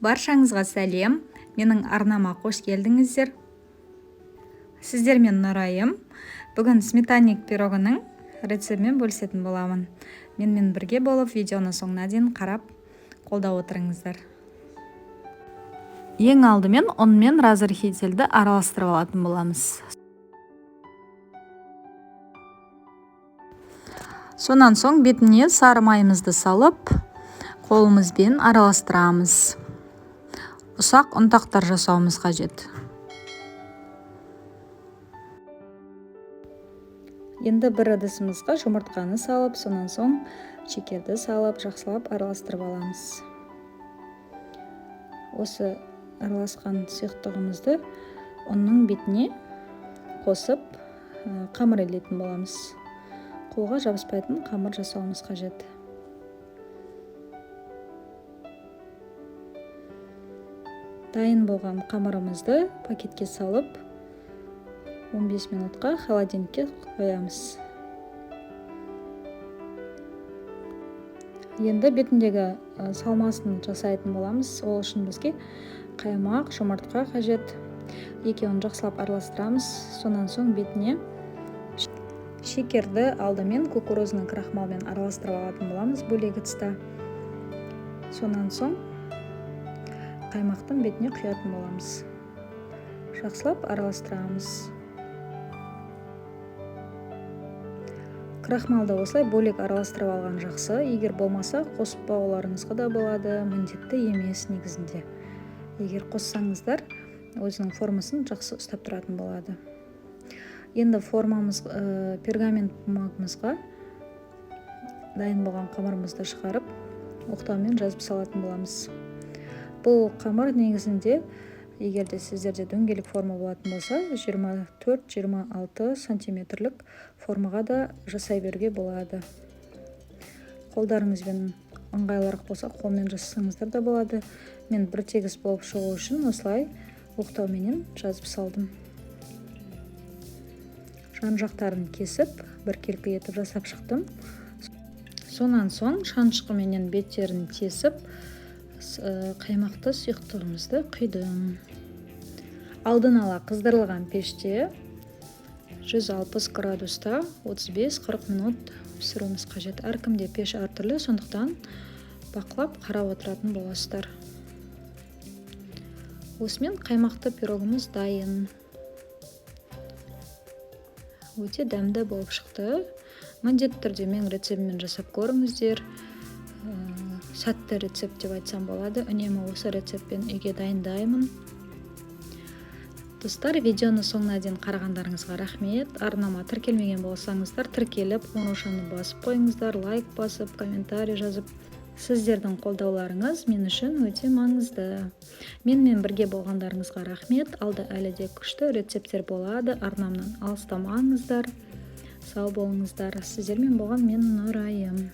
Баршаңызға сәлем, менің арнама қош келдіңіздер. Сіздермен Нұрайым. Бүгін сметанник пирогының рецептімен бөлісетін боламын. Менімен бірге болып, видеоны соңына дейін қарап, қолдап отырыңыздар. Ең алдымен ұн мен разрыхительді араластырып алатын боламыз. Сонан соң бетіне сары майымызды салып, қолымызбен араластырамыз. Ұсақ ұнтақтар жасауымыз қажет. Енді бір ыдысымызға жұмыртқаны салып, сонан соң шекерді салып, жақсылап араластырып аламыз. Осы араласқан сұйықтығымызды ұнның бетіне қосып, қамыр илейтін боламыз. Қолға жабыспайтын қамыр жасауымыз қажет. Дайын болған қамырымызды пакетке салып, 15 минутқа холодильникке қоямыз. Енді бетіндегі салмасын жасайтын боламыз. Ол үшін бізге қаймақ, жұмыртқа қажет. Екеуін жақсылап араластырамыз. Сонан соң бетіне шекерді алдымен кукурузный крахмалмен араластырып алатын боламыз бөлек ыдыста. Сонан соң қаймақтың бетіне құятын боламыз. Жақсылап араластырамыз. Крахмалды осылай бөлек араластырып алған жақсы. Егер болмаса, қоспауларыңызға да болады, міндетті емес негізінде. Егер қоссаңыздар, өзінің формасын жақсы ұстап тұратын болады. Енді формамыз пергамент бумагымызға дайын болған қамырымызды шығарып, оқтаумен жазып салатын боламыз. Бұл қамыр негізінде, егерде сіздерде дөңгелек форма болатын болса, 24-26 сантиметрлік формаға да жасай беруге болады. Қолдарыңызбен ыңғайлырақ болса, қолмен жасасаңыздар да болады. Мен бір тегіс болып шығу үшін осылай оқтауменен жазып салдым. Жан жақтарын кесіп, біркелкі етіп жасап шықтым. Сонан соң шанышқыменен беттерін тесіп, қаймақты сұйықтығымызды құйдым. Алдын ала қыздырылған пеште 160 градуста 35-40 минут пісіруіміз қажет. Әркімде пеш әртүрлі, сондықтан бақылап қарап отыратын боласыздар. Осымен қаймақты пирогымыз дайын. Өте дәмді болып шықты. Міндетті түрде менің рецептіммен жасап көріңіздер. Сәтті рецепт деп айтсам болады. Үнемі осы рецептпен үйге дайындаймын. Достар, видеоны соңына дейін қарағандарыңызға рахмет. Арнама тіркелмеген болсаңыздар, тіркеліп, қоңыраушаны басып қойыңыздар, лайк басып, комментарий жазып. Сіздердің қолдауларыңыз мен үшін өте маңызды. Менімен бірге болғандарыңызға рахмет. Алда әлі де күшті рецепттер болады. Арнамнан алыстамаңыздар. Сау болыңыздар. Сіздермен болған мен Нұрайым.